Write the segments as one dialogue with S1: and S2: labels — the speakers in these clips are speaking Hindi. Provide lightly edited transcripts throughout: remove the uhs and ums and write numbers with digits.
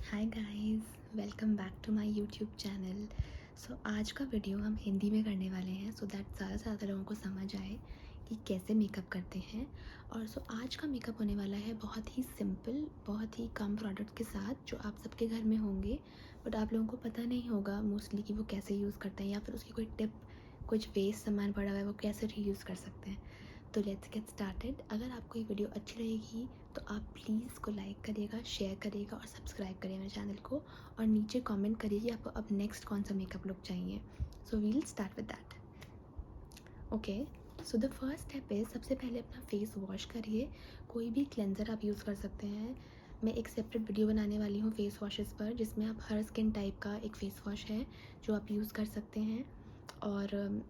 S1: Hi guys, welcome back to my YouTube channel. So आज का वीडियो हम हिंदी में करने वाले हैं सो दैट ज़्यादा से ज़्यादा लोगों को समझ आए कि कैसे मेकअप करते हैं। और आज का मेकअप होने वाला है बहुत ही सिंपल, बहुत ही कम प्रोडक्ट के साथ जो आप सबके घर में होंगे, बट आप लोगों को पता नहीं होगा मोस्टली कि वो कैसे यूज़ करते हैं या फिर उसकी कोई टिप, कुछ वेस्ट सामान पड़ा हुआ है वो कैसे रीयूज़ कर सकते हैं। तो लेट्स गेट स्टार्टेड। अगर आपको ये वीडियो अच्छी लगेगी तो आप प्लीज़ इसको लाइक करिएगा, शेयर करिएगा और सब्सक्राइब करिए मेरे चैनल को, और नीचे कमेंट करिए कि आपको अब नेक्स्ट कौन सा मेकअप लुक चाहिए। So we'll start with that. Okay, so the first step is, सबसे पहले अपना फेस वॉश करिए। कोई भी क्लेंज़र आप यूज़ कर सकते हैं। मैं एक सेपरेट वीडियो बनाने वाली हूँ फेस वॉशेस पर, जिसमें आप हर स्किन टाइप का एक फ़ेस वॉश है जो आप यूज़ कर सकते हैं। और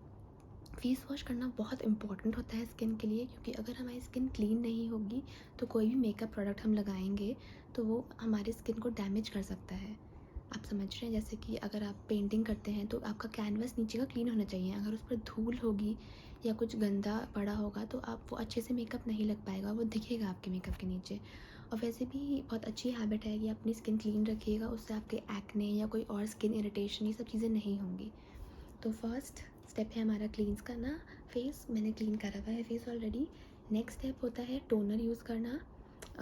S1: फेस वॉश करना बहुत इंपॉर्टेंट होता है स्किन के लिए, क्योंकि अगर हमारी स्किन क्लीन नहीं होगी तो कोई भी मेकअप प्रोडक्ट हम लगाएंगे तो वो हमारे स्किन को डैमेज कर सकता है। आप समझ रहे हैं? जैसे कि अगर आप पेंटिंग करते हैं तो आपका कैनवस नीचे का क्लीन होना चाहिए। अगर उस पर धूल होगी या कुछ गंदा पड़ा होगा तो आप वो अच्छे से मेकअप नहीं लग पाएगा, वो दिखेगा आपके मेकअप के नीचे। और वैसे भी बहुत अच्छी हैबिट है कि अपनी स्किन क्लीन रखिएगा, उससे आपके एक्ने या कोई और स्किन इरिटेशन ये सब चीज़ें नहीं होंगी। तो फर्स्ट स्टेप है हमारा क्लींस करना। फेस मैंने क्लीन करा हुआ है फेस ऑलरेडी। नेक्स्ट स्टेप होता है टोनर यूज़ करना।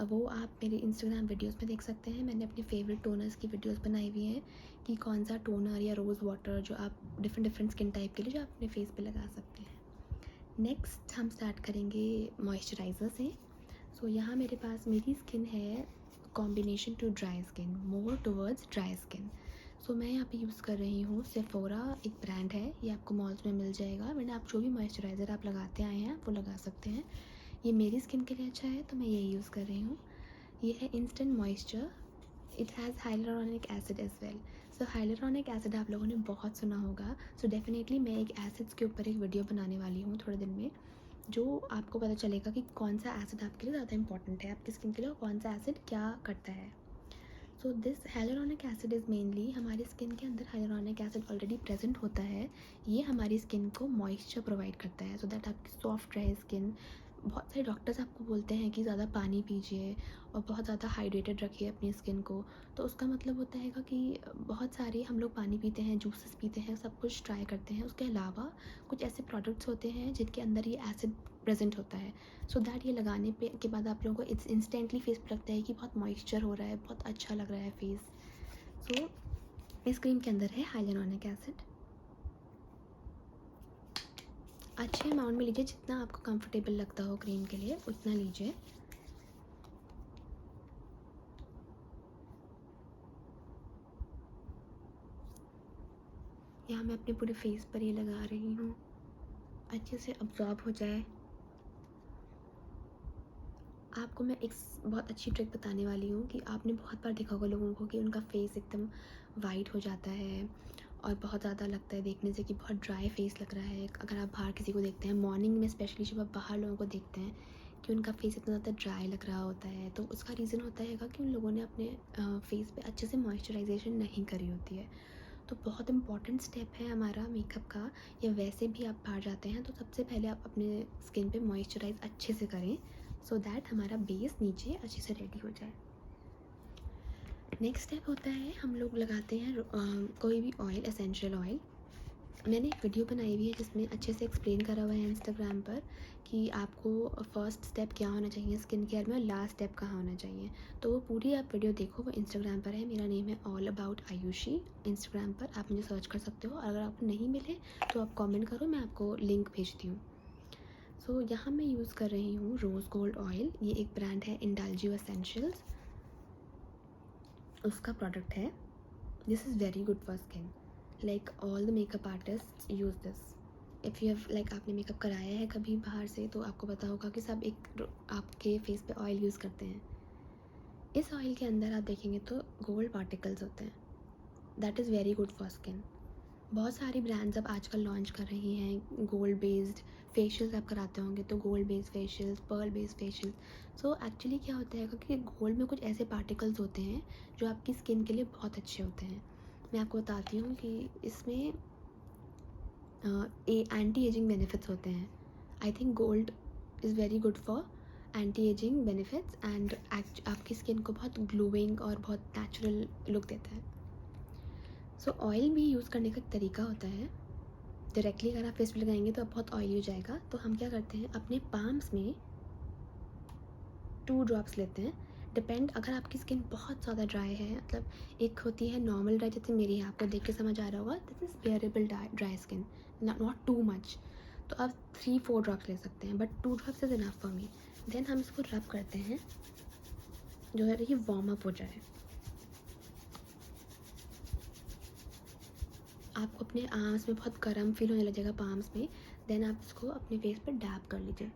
S1: वो आप मेरे इंस्टाग्राम वीडियोस में देख सकते हैं। मैंने अपने फेवरेट टोनर्स की वीडियोस बनाई हुई हैं कि कौन सा टोनर या रोज़ वाटर जो आप डिफरेंट स्किन टाइप के लिए जो आप अपने फेस पे लगा सकते हैं। नेक्स्ट हम स्टार्ट करेंगे मॉइस्चराइज़र से। सो यहाँ मेरे पास मेरी स्किन है combination to dry skin, more towards dry skin. So मैं यहाँ पे यूज़ कर रही हूँ सेफोरा, एक ब्रांड है, ये आपको मॉल्स में मिल जाएगा। मैंने आप जो भी मॉइस्चराइज़र आप लगाते आए हैं वो लगा सकते हैं। ये मेरी स्किन के लिए अच्छा है तो मैं यही यूज़ कर रही हूँ। ये है instant moisture. It has hyaluronic acid as well. So hyaluronic acid आप लोगों ने बहुत सुना होगा। सो डेफिनेटली मैं एक एसिड्स के ऊपर एक वीडियो बनाने वाली हूँ थोड़े दिन में, जो आपको पता चलेगा कि कौन सा एसिड आपके लिए ज़्यादा इंपॉर्टेंट है आपकी स्किन के लिए और कौन सा एसिड क्या करता है। So this hyaluronic acid is mainly, हमारी स्किन के अंदर हाइलुरोनिक एसिड ऑलरेडी प्रेजेंट होता है। ये हमारी स्किन को मॉइस्चर प्रोवाइड करता है सो दैट आपकी सॉफ्ट रहे स्किन। बहुत सारे डॉक्टर्स आपको बोलते हैं कि ज़्यादा पानी पीजिए और बहुत ज़्यादा हाइड्रेटेड रखिए अपनी स्किन को। तो उसका मतलब होता है कि बहुत सारे हम लोग पानी पीते हैं, जूसेस पीते हैं, सब कुछ ट्राई करते हैं, उसके अलावा कुछ ऐसे प्रोडक्ट्स होते हैं जिनके अंदर ये एसिड प्रेजेंट होता है। सो दैट ये लगाने पे के बाद आप लोगों को इंस्टेंटली फेस पे लगता है कि बहुत मॉइस्चर हो रहा है, बहुत अच्छा लग रहा है फेस। सो इस क्रीम के अंदर है हाइलुरोनिक एसिड। अच्छे अमाउंट में लीजिए, जितना आपको कंफर्टेबल लगता हो क्रीम के लिए उतना लीजिए। यहाँ मैं अपने पूरे फेस पर ये लगा रही हूँ, अच्छे से अब्जॉर्ब हो जाए। आपको मैं एक बहुत अच्छी ट्रिक बताने वाली हूँ कि आपने बहुत बार देखा होगा लोगों को कि उनका फेस एकदम वाइट हो जाता है और बहुत ज़्यादा लगता है देखने से कि बहुत ड्राई फेस लग रहा है। अगर आप बाहर किसी को देखते हैं मॉर्निंग में, स्पेशली जब आप बाहर लोगों को देखते हैं कि उनका फेस इतना ज़्यादा ड्राई लग रहा होता है, तो उसका रीज़न होता है कि उन लोगों ने अपने फेस पे अच्छे से मॉइस्चराइजेशन नहीं करी होती है। तो बहुत इंपॉर्टेंट स्टेप है हमारा मेकअप का, या वैसे भी आप बाहर जाते हैं तो सबसे पहले आप अपने स्किन पे मॉइस्चराइज अच्छे से करें सो दैट हमारा बेस नीचे अच्छे से रेडी हो जाए। नेक्स्ट स्टेप होता है हम लोग लगाते हैं कोई भी ऑयल, एसेंशियल ऑयल। मैंने एक वीडियो बनाई हुई है जिसमें अच्छे से एक्सप्लेन करा हुआ है इंस्टाग्राम पर कि आपको फर्स्ट स्टेप क्या होना चाहिए स्किन केयर में और लास्ट स्टेप कहाँ होना चाहिए। तो वो पूरी आप वीडियो देखो, वो इंस्टाग्राम पर है। मेरा नेम है ऑल अबाउट आयुषी। इंस्टाग्राम पर आप मुझे सर्च कर सकते हो। अगर आपको नहीं मिले तो आप कमेंट करो, मैं आपको लिंक भेजती हूँ। सो यहाँ मैं यूज़ कर रही हूँ रोज़ गोल्ड ऑयल। ये एक ब्रांड है इंडालजियो एसेंशियल्स, उसका प्रोडक्ट है। This is very good for skin, like all the makeup artist use this. If you have like आपने मेकअप कराया है कभी बाहर से तो आपको पता होगा कि सब एक आपके फेस पे ऑयल यूज़ करते हैं। इस ऑयल के अंदर आप देखेंगे तो गोल्ड पार्टिकल्स होते हैं। That is very good for skin. बहुत सारी ब्रांड्स अब आजकल लॉन्च कर रही हैं गोल्ड बेस्ड फेशियल्स। आप कराते होंगे तो gold based facials, pearl based facials. So actually क्या होता है कि गोल्ड में कुछ ऐसे पार्टिकल्स होते हैं जो आपकी स्किन के लिए बहुत अच्छे होते हैं। मैं आपको बताती हूँ कि इसमें एंटी एजिंग बेनिफिट्स होते हैं। I think gold is very good for anti ageing benefits and आपकी स्किन को बहुत ग्लोइंग और बहुत नेचुरल लुक देता है। सो ऑयल भी यूज़ करने का एक तरीका होता है। डायरेक्टली अगर आप फेस पे लगाएंगे तो बहुत ऑयली हो जाएगा, तो हम क्या करते हैं अपने पाम्स में 2 ड्रॉप्स लेते हैं। डिपेंड, अगर आपकी स्किन बहुत ज़्यादा ड्राई है, मतलब एक होती है नॉर्मल ड्राई जैसे मेरी है, आपको देख के समझ आ रहा होगा, this is bearable dry skin, not too much, तो आप 3-4 ड्रॉप्स ले सकते हैं, but 2 drops is enough for me. Then हम इसको रब करते हैं जो है ये वार्म अप हो जाए। आपको अपने आर्म्स में बहुत गर्म फील होने लगेगा पाम्स में, देन आप इसको अपने फेस पर डैब कर लीजिए।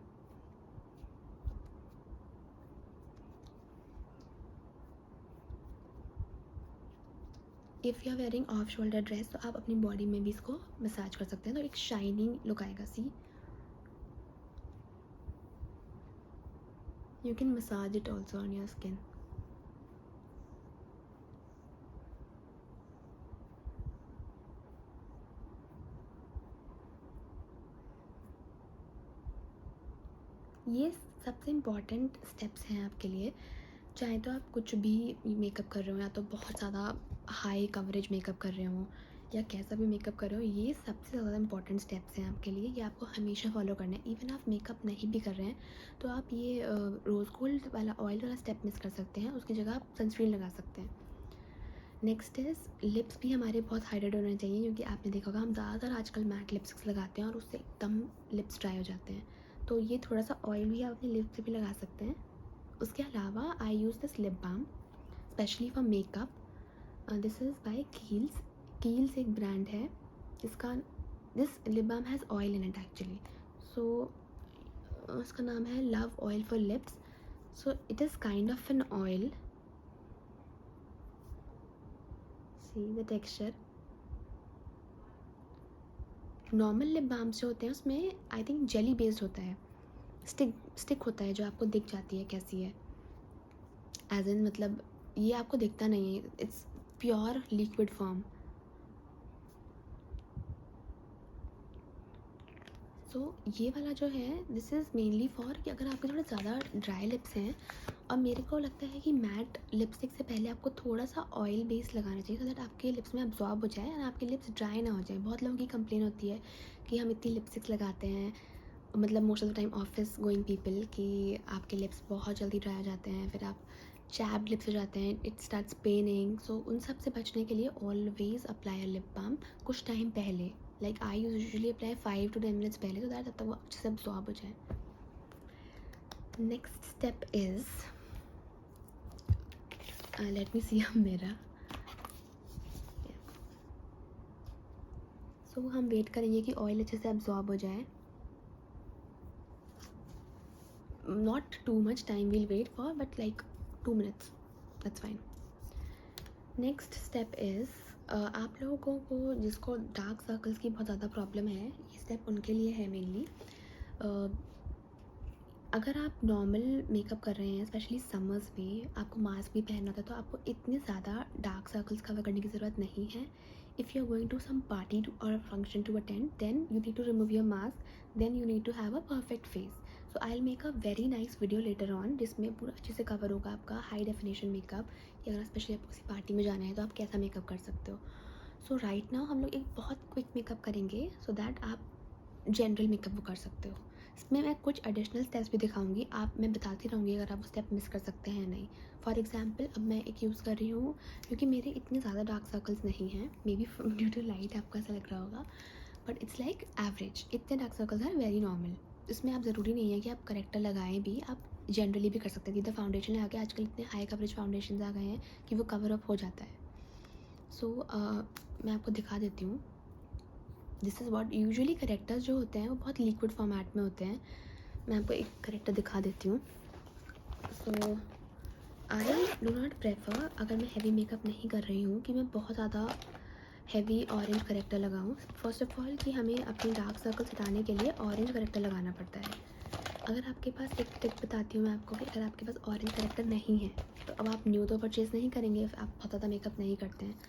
S1: If you are wearing off shoulder dress तो आप अपनी बॉडी में भी इसको मसाज कर सकते हैं, तो एक शाइनिंग लुक आएगा। सी, you can massage it also on your skin. ये सबसे इम्पॉर्टेंट स्टेप्स हैं आपके लिए, चाहे तो आप कुछ भी मेकअप कर रहे हो, या तो बहुत ज़्यादा हाई कवरेज मेकअप कर रहे हो या कैसा भी मेकअप कर रहे हो, ये सबसे ज़्यादा इंपॉर्टेंट स्टेप्स हैं आपके लिए। ये आपको हमेशा फॉलो करना है। इवन आप मेकअप नहीं भी कर रहे हैं तो आप ये रोज़ गोल्ड वाला ऑयल वाला स्टेप मिस कर सकते हैं, उसकी जगह आप सनस्क्रीन लगा सकते हैं। नेक्स्ट इज़ लिप्स भी हमारे बहुत हाइड्रेट होने चाहिए, क्योंकि आपने देखा होगा हम ज़्यादातर आजकल मैट लिपस्टिक्स लगाते हैं और उससे एकदम लिप्स ड्राई हो जाते हैं, तो ये थोड़ा सा ऑयल भी आप अपने लिप्स पे भी लगा सकते हैं। उसके अलावा I use this lip balm specially for makeup. This is by Kiehl's. Kiehl's एक ब्रांड है, इसका this lip balm has oil in it actually, so उसका नाम है love oil for lips. So it is kind of an oil, see the texture. Normal lip balms जो होते हैं उसमें आई थिंक जेली बेस्ड होता है, स्टिक होता है जो आपको दिख जाती है कैसी है, एज इन मतलब ये आपको दिखता नहीं है, इट्स प्योर लिक्विड फॉर्म। सो ये वाला जो है दिस इज़ मेनली फॉर कि अगर आपके थोड़े ज़्यादा ड्राई लिप्स हैं, और मेरे को लगता है कि मैट लिपस्टिक से पहले आपको थोड़ा सा ऑयल बेस लगाना चाहिए, सो दैट आपके लिप्स में अब्जॉर्ब हो जाए और आपके लिप्स ड्राई ना हो जाए। बहुत लोगों की कंप्लेन होती है कि हम इतनी लिपस्टिक्स लगाते हैं, मतलब most of the time office going people, कि आपके लिप्स बहुत जल्दी ड्राई हो जाते हैं, फिर आप चैप्ड लिप्स हो जाते हैं, इट स्टार्ट्स पेनिंग। सो उन सब से बचने के लिए always apply a lip balm कुछ टाइम पहले, like I usually apply 5 to 10 minutes पहले, तो दैट तब तक वो अच्छे से अब्जॉर्ब हो जाए। Next step is let me see a mirror. So हम वेट करेंगे कि ऑयल अच्छे से अब्जॉर्ब हो जाए, not too much time we'll wait for, but like 2 minutes, that's fine. Next step is आप लोगों को जिसको डार्क सर्कल्स की बहुत ज़्यादा प्रॉब्लम है, ये स्टेप उनके लिए है मेनली। अगर आप नॉर्मल मेकअप कर रहे हैं स्पेशली समर्स में, आपको मास्क भी पहनना होता है, तो आपको इतने ज़्यादा डार्क सर्कल्स कवर करने की ज़रूरत नहीं है। If you are going to some party or function to attend, then you need to remove your mask, then you need to have a perfect face. So I will make a very nice video later on जिसमें पूरा अच्छे से कवर होगा आपका हाई डेफिनेशन मेकअप, कि अगर स्पेशली आपको किसी पार्टी में जाना है तो आप कैसा मेकअप कर सकते हो। सो राइट नाउ हम लोग एक बहुत क्विक मेकअप करेंगे सो दैट आप जनरल मेकअप वो कर सकते हो। इसमें मैं कुछ एडिशनल स्टेप्स भी दिखाऊंगी, मैं बताती रहूँगी अगर आप वो स्टेप मिस कर सकते हैं या नहीं। फॉर एग्जांपल अब मैं एक यूज़ कर रही हूँ, क्योंकि मेरे इतने ज़्यादा डार्क सर्कल्स नहीं हैं, maybe due to light आपको ऐसा लग रहा होगा, बट इट्स लाइक एवरेज, इतने डार्क सर्कल्स हैं, वेरी नॉर्मल। इसमें आप ज़रूरी नहीं है कि आप करेक्टर लगाएं भी, आप जनरली भी कर सकते हैं। जितना फाउंडेशन लगा के आजकल इतने हाई कवरेज फाउंडेशन आ गए हैं कि वो कवर अप हो जाता है। सो मैं आपको दिखा देती हूँ। This is what usually characters जो होते हैं वो बहुत लिक्विड फॉर्मेट में होते हैं। मैं आपको एक करेक्टर दिखा देती हूँ। सो आई डू नॉट प्रेफर, अगर मैं हैवी मेकअप नहीं कर रही हूँ, कि मैं बहुत ज़्यादा हैवी ऑरेंज करेक्टर लगाऊँ। फर्स्ट ऑफ ऑल कि हमें अपने डार्क सर्कल्स हटाने के लिए ऑरेंज करेक्टर लगाना पड़ता है। अगर आपके पास, एक टिप बताती हूँ मैं आपको, कि अगर आपके पास ऑरेंज करेक्टर नहीं है तो अब आप न्यू तो परचेज़ नहीं करेंगे, आप बहुत ज़्यादा मेकअप नहीं करते हैं,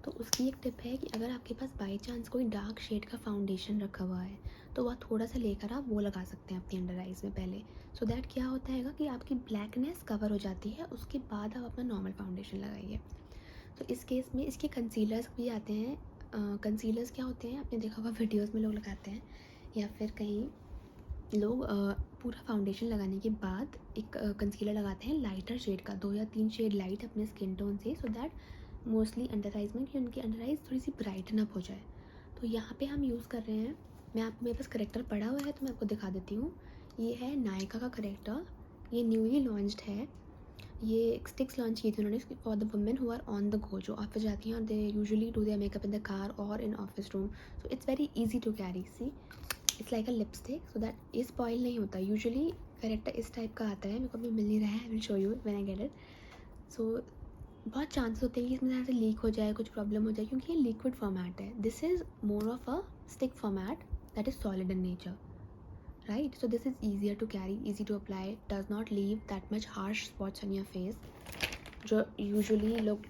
S1: तो उसकी एक टिप है कि अगर आपके पास बाई चांस कोई डार्क शेड का फाउंडेशन रखा हुआ है तो वह थोड़ा सा लेकर आप वो लगा सकते हैं अपनी अंडर आइज़ में पहले। सो दैट क्या होता है कि आपकी ब्लैकनेस कवर हो जाती है, उसके बाद आप अपना नॉर्मल फाउंडेशन लगाइए। तो इस केस में इसके कंसीलर्स भी आते हैं। कंसीलर्स क्या होते हैं, आपने देखा होगा वीडियोस में लोग लगाते हैं, या फिर कहीं लोग पूरा फाउंडेशन लगाने के बाद एक कंसीलर लगाते हैं लाइटर शेड का, 2 या 3 शेड लाइट अपने स्किन टोन से, so that mostly under eyes में कि उनकी अंडर आइज़ थोड़ी सी ब्राइटन अप हो जाए। तो यहाँ पे हम यूज़ कर रहे हैं, मैं आपको, मेरे पास करेक्टर पड़ा हुआ है तो मैं आपको दिखा देती हूँ। ये है नायका का करेक्टर, ये न्यूली लॉन्च्ड है। ये एक स्टिक्स लॉन्च की थी उन्होंने for the women who are on the go, जो ऑफिस जाती हैं और they usually do their makeup in the car or in office room. So it's very easy to carry. See, it's like a lipstick, so that ये स्पॉइल नहीं होता। यूजुअली करेक्टर इस टाइप का आता है, मेरे को अभी मिल नहीं रहा है, I will show you when I get it. So बहुत चांसेस होते हैं कि इसमें से लीक हो जाए, कुछ प्रॉब्लम हो जाए, क्योंकि ये लिक्विड फॉर्मेट है। This is more of a stick format that is solid in nature, right? So this is easier to carry, easy to apply, does not leave that much harsh spots on your face, जो यूजुअली लोग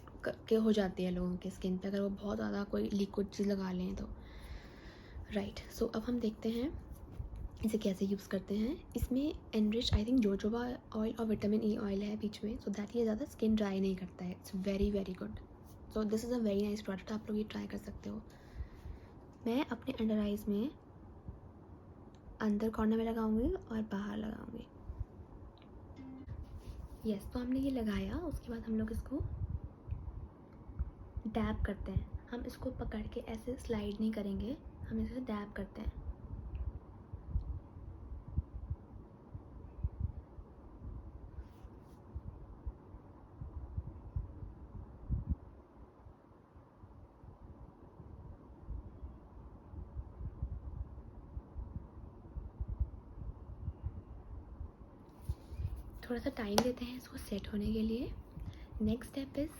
S1: के हो जाते हैं लोगों के स्किन पे अगर वो बहुत ज़्यादा कोई लिक्विड चीज़ लगा लें तो, राइट। सो अब हम देखते हैं इसे कैसे यूज़ करते हैं। इसमें enrich I think jojoba oil और विटामिन ई ऑयल है बीच में, सो दैट ये ज़्यादा स्किन ड्राई नहीं करता है। It's very very good. So this is a very nice product, आप लोग ये ट्राई कर सकते हो। मैं अपने अंडर आइज़ में अंदर कॉर्नर में लगाऊंगी और बाहर लगाऊंगी। यस, तो हमने ये लगाया, उसके बाद हम लोग इसको डैब करते हैं। हम इसको पकड़ के ऐसे स्लाइड नहीं करेंगे, हम इसे डैब करते हैं। थोड़ा सा टाइम देते हैं इसको सेट होने के लिए। नेक्स्ट स्टेप इज़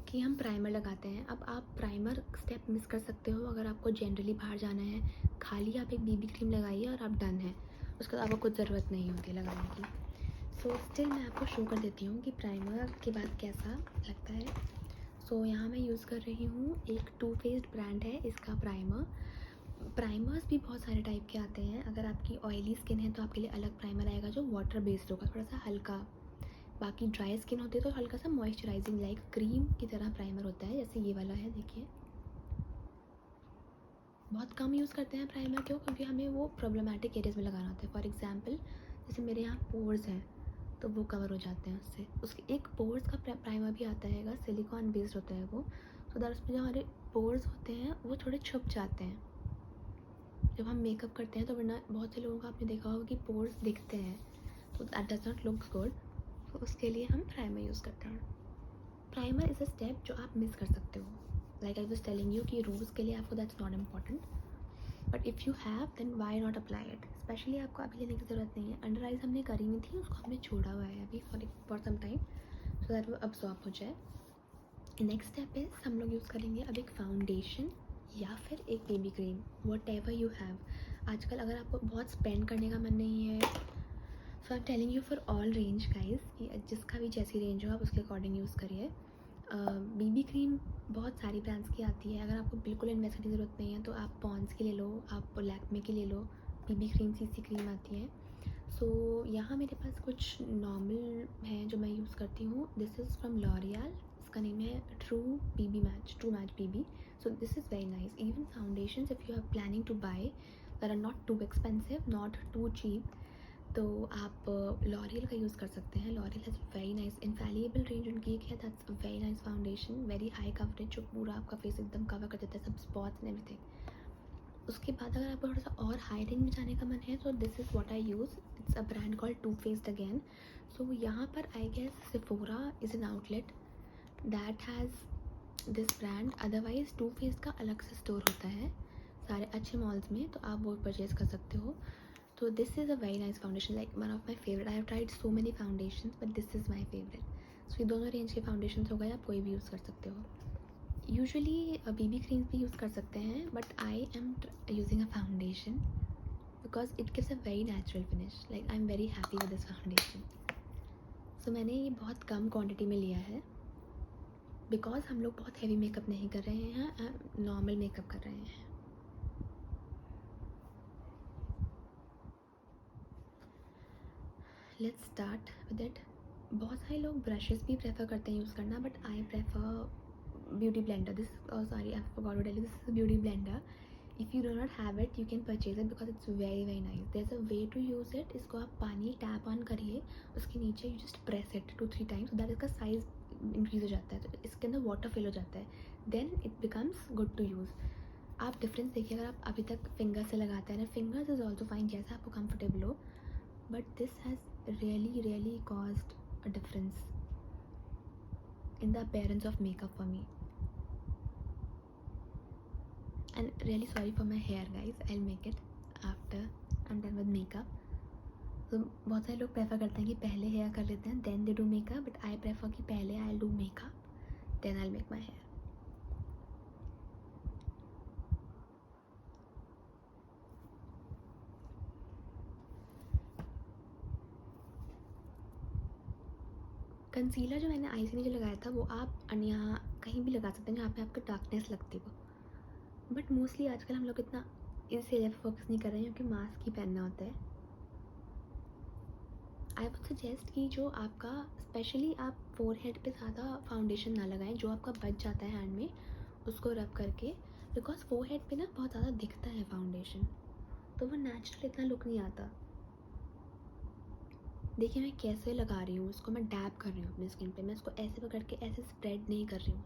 S1: कि हम प्राइमर लगाते हैं। अब आप प्राइमर स्टेप मिस कर सकते हो अगर आपको जनरली बाहर जाना है, खाली आप एक बीबी क्रीम लगाइए और आप डन है, उसके बाद आपको कुछ ज़रूरत नहीं होती लगाने की। सो स्टिल मैं आपको शो कर देती हूँ कि प्राइमर के बाद कैसा लगता है। सो यहाँ मैं यूज़ कर रही हूँ, एक टू फेस्ड ब्रांड है इसका प्राइमर। प्राइमर्स भी बहुत सारे टाइप के आते हैं। अगर आपकी ऑयली स्किन है तो आपके लिए अलग प्राइमर आएगा जो वाटर बेस्ड होगा, थोड़ा सा हल्का। बाकी ड्राई स्किन होती है तो हल्का सा मॉइस्चराइजिंग लाइक क्रीम की तरह प्राइमर होता है, जैसे ये वाला है, देखिए। बहुत कम यूज़ करते हैं प्राइमर, क्यों? क्योंकि हमें वो प्रॉब्लमेटिक एरियाज़ में लगाना होता है। फॉर एग्जांपल जैसे मेरे यहाँ पोर्स हैं तो वो कवर हो जाते हैं उससे। उसके एक पोर्स का प्राइमर भी आता है, सिलिकॉन बेस्ड होता है वो, सो दैट उसमें जो हमारे पोर्स होते हैं वो थोड़े छुप जाते हैं जब हम मेकअप करते हैं। तो वरना बहुत से लोगों को आपने देखा होगा कि पोर्स दिखते हैं, तो that does not look good. तो उसके लिए हम प्राइमर यूज़ करते हैं। प्राइमर इज़ अ स्टेप जो आप मिस कर सकते हो, like I was telling you कि रूल्स के लिए आपको that's not important, but if you have then why not apply it. Specially आपको अभी लेने की ज़रूरत नहीं है। अंडर आइज हमने करी नहीं थी, उसको हमने छोड़ा हुआ है अभी for some time, so that वो अब्सॉर्ब हो जाए। नेक्स्ट स्टेप इज़ हम लोग यूज़ करेंगे अब एक फाउंडेशन या फिर एक baby cream, what ever you have. आजकल अगर आपको बहुत स्पेंड करने का मन नहीं है, so I am telling you for all range guys, कि जिसका भी जैसी रेंज हो आप उसके अकॉर्डिंग यूज़ करिए। बीबी क्रीम बहुत सारी ब्रांड्स की आती है। अगर आपको बिल्कुल इन्वेस्ट करने की ज़रूरत नहीं है तो आप पॉन्ड्स की ले लो, आप लैक्मे की ले लो, बीबी क्रीम सीसी क्रीम आती है। सो यहाँ मेरे पास कुछ नॉर्मल हैं जो मैं यूज़ करती हूँ। दिस इज़ फ्रॉम लॉरियल, इसका नेम है true match BB. So this is very nice. Even foundations if you are planning to buy that are not too expensive, not too cheap, तो आप लॉरियल का यूज़ कर सकते हैं। L'Oreal has very nice infallible range उनकी एक है, that's very nice foundation, very high coverage, जो पूरा आपका फेस एकदम कवर कर देता है, सब स्पॉट्स एंड एवरीथिंग। उसके बाद अगर आपको थोड़ा सा और हाई रेंज में जाने का मन है तो this is what I use, it's a brand called Too Faced again. So यहाँ पर I guess Sephora is an outlet that has this brand, otherwise Too Faced का अलग से स्टोर होता है सारे अच्छे मॉल्स में, तो आप वो परचेज़ कर सकते हो। So this is a very nice foundation, like one of my favorite. I have tried so many foundations but this is my favorite. So ये दोनों रेंज के फाउंडेशन हो गए, आप कोई भी यूज़ कर सकते हो। यूजुअली बीबी क्रीम्स भी यूज़ कर सकते हैं, but I am using a foundation because it gives a very natural finish, like I am very happy with this foundation. So मैंने ये बहुत कम क्वान्टिटी में लिया है। बिकॉज हम लोग बहुत हैवी मेकअप नहीं कर रहे हैं, नॉर्मल मेकअप कर रहे हैं। Let's start with it. बहुत सारे लोग ब्रशेस भी प्रेफर करते हैं यूज़ करना, but I prefer beauty blender. This sorry I forgot to tell you, this is beauty blender. If you do not have it you can purchase it because it's very very nice. There is a way to use it. इसको आप पानी टैप ऑन करिए, उसके नीचे you just press it 2-3 times, so that इसका साइज़ इंक्रीज हो जाता है, तो इसके अंदर वाटर फिल हो जाता है, then it becomes good to use. आप डिफरेंस देखिए, अगर आप अभी तक फिंगर से लगाते हैं ना, फिंगर्स इज ऑल्सो फाइन जैसा आपको कंफर्टेबल हो, but this has really caused a difference in the appearance of makeup for me. And really sorry for my hair guys, I'll make it after I'm done with makeup. तो बहुत सारे लोग प्रेफर करते हैं कि पहले हेयर कर लेते हैं then they do makeup, but I prefer कि पहले I do makeup then I make my hair. Concealer जो मैंने आई से नीचे लगाया था वो आप यहाँ कहीं भी लगा सकते हैं जहाँ पे आपको डार्कनेस लगती हो, बट मोस्टली आजकल हम लोग इतना इस एरिया पर फोकस नहीं कर रहे हैं क्योंकि मास्क ही पहनना होता है। आई वुड सजेस्ट कि जो आपका स्पेशली आप फोरहेड पे ज़्यादा फाउंडेशन ना लगाएं, जो आपका बच जाता है हैंड में उसको रब करके, बिकॉज फोरहेड पे ना बहुत ज़्यादा दिखता है फाउंडेशन, तो वो नेचुरल इतना लुक नहीं आता। देखिए मैं कैसे लगा रही हूँ, इसको मैं डैब कर रही हूँ अपनी स्किन पे, मैं इसको ऐसे पकड़ के ऐसे स्प्रेड नहीं कर रही हूँ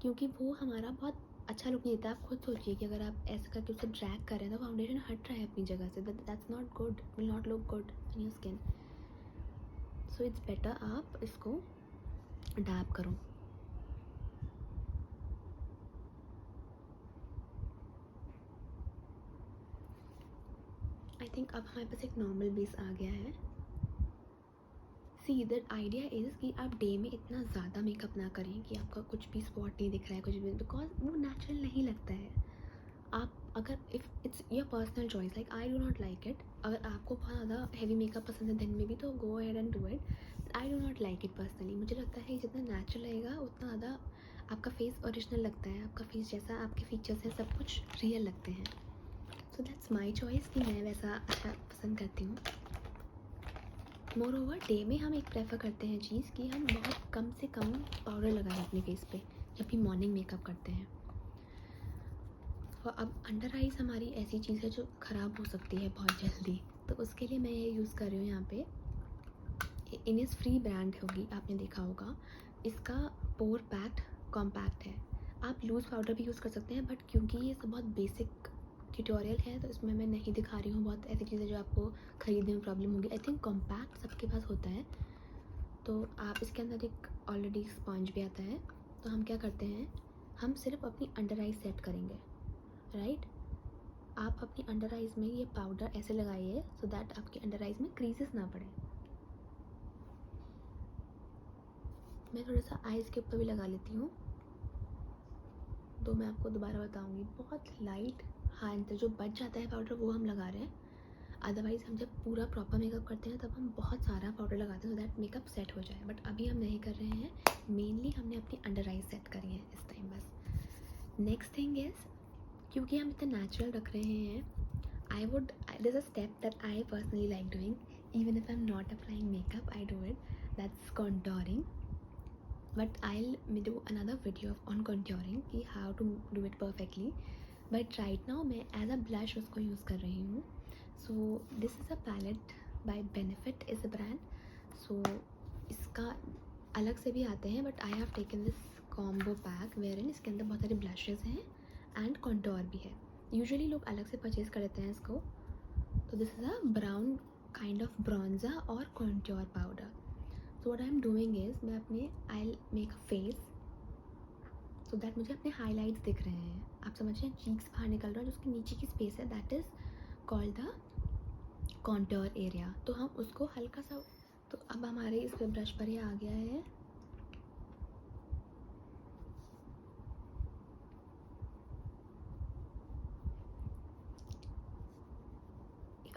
S1: क्योंकि वो हमारा बहुत अच्छा लुक नहीं देता। आप खुद सोचिए कि अगर आप ऐसे करके उसे ड्रैग कर रहे हैं तो फाउंडेशन हट रहा है अपनी जगह से, that's not good, will not look good in your skin. So it's better आप इसको डैब करो। आई थिंक अब हमारे पास एक नॉर्मल बेस आ गया है। सी दैट आइडिया इज़ कि आप डे में इतना ज़्यादा मेकअप ना करें कि आपका कुछ भी स्पॉट नहीं दिख रहा है, कुछ भी, बिकॉज वो नेचुरल नहीं लगता है। आप अगर if it's your personal choice, like I do not like it, अगर आपको बहुत ज़्यादा हैवी मेकअप पसंद है दिन में भी तो go ahead and do it. I do not like it personally. मुझे लगता है जितना नेचुरल रहेगा उतना ज़्यादा आपका फेस ओरिजिनल लगता है, आपका फेस जैसा आपके फीचर्स हैं सब कुछ रियल लगते हैं। सो दैट्स माई चॉइस कि मैं वैसा अच्छा पसंद करती हूँ। मोर ओवर डे में हम एक प्रेफर करते हैं चीज़ कि हम बहुत कम से कम पाउडर लगाएं अपने फेस पे जब भी मॉर्निंग मेकअप करते हैं। और अब अंडर आइज़ हमारी ऐसी चीज़ है जो ख़राब हो सकती है बहुत जल्दी, तो उसके लिए मैं ये यूज़ कर रही हूँ यहाँ पे इनिसफ्री ब्रांड होगी, आपने देखा होगा। इसका पोर पैक्ड कॉम्पैक्ट है। आप लूज़ पाउडर भी यूज़ कर सकते हैं, बट क्योंकि ये सब बहुत बेसिक ट्यूटोरियल है तो इसमें मैं नहीं दिखा रही हूँ बहुत ऐसी चीज़ें जो आपको ख़रीदने में प्रॉब्लम होगी। आई थिंक कॉम्पैक्ट सबके पास होता है, तो आप इसके अंदर एक ऑलरेडी स्पंज भी आता है। तो हम क्या करते हैं, हम सिर्फ अपनी अंडर आइज सेट करेंगे, राइट। आप अपनी अंडर आइज़ में ये पाउडर ऐसे लगाइए सो दैट आपके अंडर आइज़ में क्रीजेस ना पड़े। मैं थोड़ा सा आइज़ के ऊपर भी लगा लेती हूँ, तो मैं आपको दोबारा बताऊँगी। बहुत लाइट हाथ जो बच जाता है पाउडर वो हम लगा रहे हैं, अदरवाइज़ हम जब पूरा प्रॉपर मेकअप करते हैं तब हम बहुत सारा पाउडर लगाते हैं सो दैट मेकअप सेट हो जाए, बट अभी हम नहीं कर रहे हैं। मेनली हमने अपनी अंडर आइज सेट करी है इस टाइम बस। नेक्स्ट थिंग इज़, क्योंकि हम इतना नेचुरल रख रहे हैं, there's a step that I personally like doing even if I'm not applying makeup, I do it, that's contouring, but I'll do another video on contouring कि how to do it perfectly, but right now मैं as a blush उसको यूज़ कर रही हूँ। So this is a palette by Benefit is a brand, so इसका अलग से भी आते हैं, but I have taken this combo pack wherein इसके अंदर बहुत सारे blushes हैं एंड contour भी है। यूजुअली लोग अलग से परचेज़ कर लेते हैं इसको। तो this is a brown kind of bronzer और contour powder. So what I am doing is, मैं अपने I make a face so that मुझे अपने हाईलाइट्स दिख रहे हैं। आप समझिए चीक्स बाहर निकल रहा है, जो उसकी नीचे की स्पेस है that is called the contour area. तो हम उसको हल्का सा, तो अब हमारे इस ब्रश पर ये आ गया है।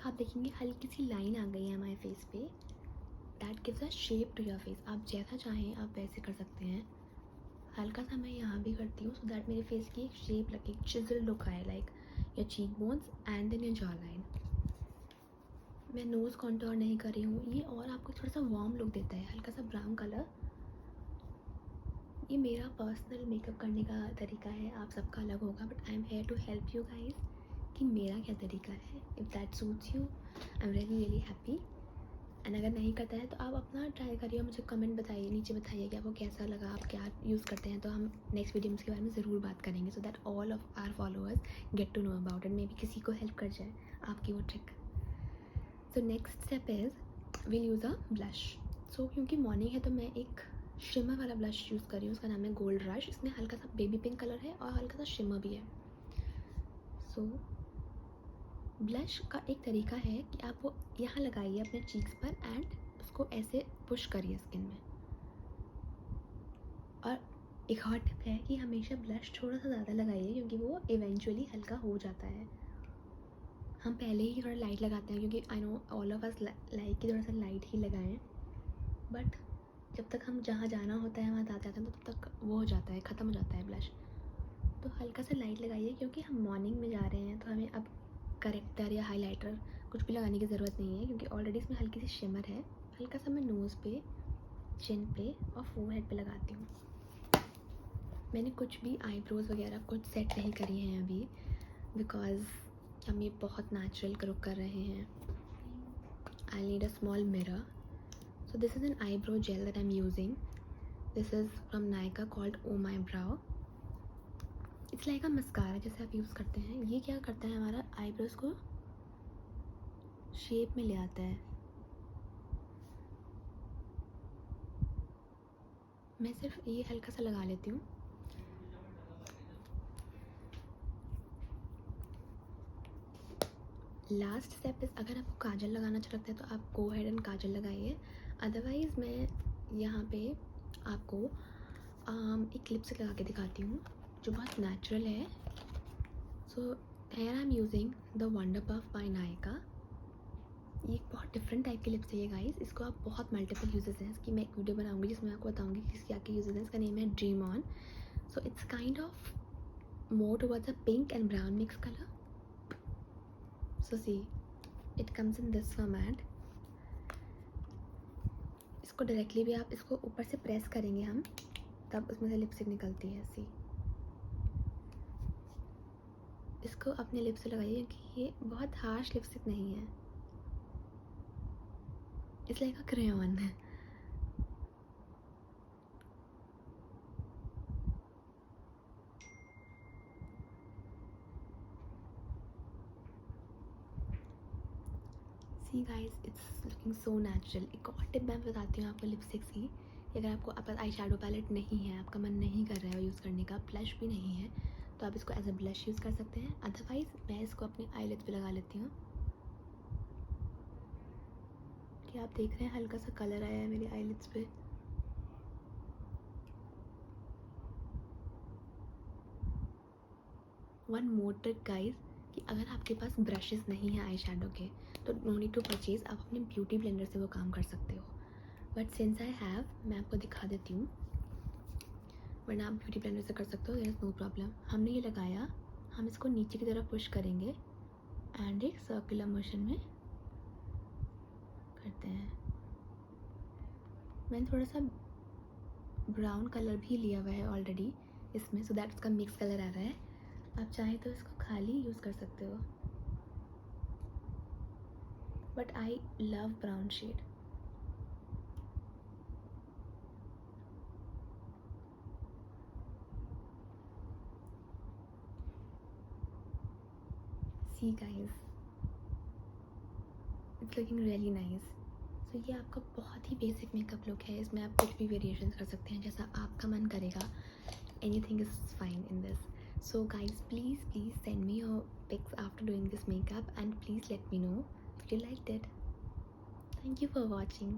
S1: आप देखेंगे हल्की सी लाइन आ गई है हमारे फेस पे, that gives a shape to your face. आप जैसा चाहें आप वैसे कर सकते हैं। हल्का सा मैं यहाँ भी करती हूँ, सो दैट मेरे फेस की एक शेप लगे, चिजल लुक आए, like your cheekbones and then your jawline. मैं नोज़ कॉन्टोर नहीं कर रही हूँ, ये और आपको थोड़ा सा वार्म लुक देता है, हल्का सा ब्राउन कलर। ये मेरा पर्सनल मेकअप करने का तरीका है, आप सबका अलग होगा, but I am here to help you guys कि मेरा क्या तरीका है। If that suits you I am really happy. And अगर नहीं करता है तो आप अपना ट्राई करिए, मुझे कमेंट बताइए, नीचे बताइए कि आपको कैसा लगा, आप क्या यूज़ करते हैं, तो हम नेक्स्ट वीडियो में इसके बारे में ज़रूर बात करेंगे, so that all of our followers get to know about it, maybe किसी को हेल्प कर जाए आपकी वो trick. So next step is will use a blush. So क्योंकि मॉर्निंग है तो मैं एक शिमर वाला ब्लश यूज़ कर रही हूँ, उसका नाम है गोल्ड रश। इसमें हल्का सा बेबी पिंक कलर है और हल्का सा शिमर भी है। सो ब्लश का एक तरीका है कि आप वो यहाँ लगाइए अपने चीक्स पर एंड उसको ऐसे पुश करिए स्किन में। और एक और टिप है कि हमेशा ब्लश थोड़ा सा ज़्यादा लगाइए, क्योंकि वो इवेंचुअली हल्का हो जाता है। हम पहले ही थोड़ा लाइट लगाते हैं, क्योंकि I know all of us like कि थोड़ा सा लाइट ही लगाएं, बट जब तक हम जहाँ जाना होता है वहाँ जाते हैं तो तब तक वो हो जाता है, ख़त्म हो जाता है ब्लश। तो हल्का सा लाइट लगाइए, क्योंकि हम मॉर्निंग में जा रहे हैं तो हमें अब करेक्टर या हाइलाइटर कुछ भी लगाने की ज़रूरत नहीं है, क्योंकि ऑलरेडी इसमें हल्की सी शिमर है। हल्का सा मैं नोज़ पे, चिन पे और फोरहेड पे लगाती हूँ। मैंने कुछ भी आईब्रोज़ वगैरह कुछ सेट नहीं करी हैं अभी, बिकॉज हम ये बहुत नेचुरल लुक कर रहे हैं। I need a small mirror. So this is an eyebrow gel that I'm using. This is from Nykaa called Oh My Brow. It's like a mascara जैसे आप यूज़ करते हैं। ये क्या करता है, हमारा आईब्रोज को शेप में ले आता है। मैं सिर्फ ये हल्का सा लगा लेती हूँ। लास्ट स्टेप इज़, अगर आपको काजल लगाना अच्छा लगता है तो आप गो हेड एंड काजल लगाइए। अदरवाइज़ मैं यहाँ पे आपको एक लिपस्टिक लगा के दिखाती हूँ जो बहुत नेचुरल है। So here I am using the wonder puff by Nykaa. ये एक बहुत डिफरेंट टाइप की लिपस्टिक है गाइस, इसको आप बहुत मल्टीपल यूजेस हैं। इसकी मैं एक वीडियो बनाऊंगी जिसमें आपको बताऊंगी कि इसके क्या यूजेस हैं। इसका नेम है dream on. So it's kind of more towards a pink and brown mix colour. So see it comes in this format. इसको डायरेक्टली भी आप इसको ऊपर से प्रेस करेंगे हम, तब उसमें से लिपस्टिक निकलती है। सी इसको अपने लिप्स से लगाइए, क्योंकि ये बहुत हार्श लिपस्टिक नहीं है। It's like a crayon. C guys it's looking so natural. एक और टिप मैं बताती हूँ आपको लिपस्टिक्स की। अगर आपको आपका आई शैडो पैलेट नहीं है, आपका मन नहीं कर रहा है यूज़ करने का, ब्लश भी नहीं है, तो आप इसको एज अ ब्लश यूज़ कर सकते हैं। अदरवाइज़ मैं इसको अपनी आईलिड्स पे लगा लेती हूँ। क्या आप देख रहे हैं हल्का सा कलर आया है मेरी आईलिड्स पे। वन मोर ट्रिक गाइस, कि अगर आपके पास ब्रशेस नहीं है आई शैडो के, तो नो नीड टू परचेज, आप अपने ब्यूटी ब्लेंडर से वो काम कर सकते हो। बट सिंस आई हैव, मैं आपको दिखा देती हूँ, वरना आप ब्यूटी ब्लेंडर से कर सकते हो, देयर इज़ नो प्रॉब्लम। हमने ये लगाया, हम इसको नीचे की तरफ पुश करेंगे एंड एक सर्कुलर मोशन में करते हैं। मैंने थोड़ा सा ब्राउन कलर भी लिया हुआ है ऑलरेडी इसमें, सो दैट इसका मिक्स कलर आ रहा है। आप चाहें तो इसको खाली यूज़ कर सकते हो, but I love brown shade. See guys it's looking really nice. So ये आपका बहुत ही बेसिक मेकअप लुक है, इसमें आप कुछ भी वेरिएशंस कर सकते हैं जैसा आपका मन करेगा। Anything is fine in this. So guys, please send me your pics after doing this makeup, and please let me know if you liked it. Thank you for watching.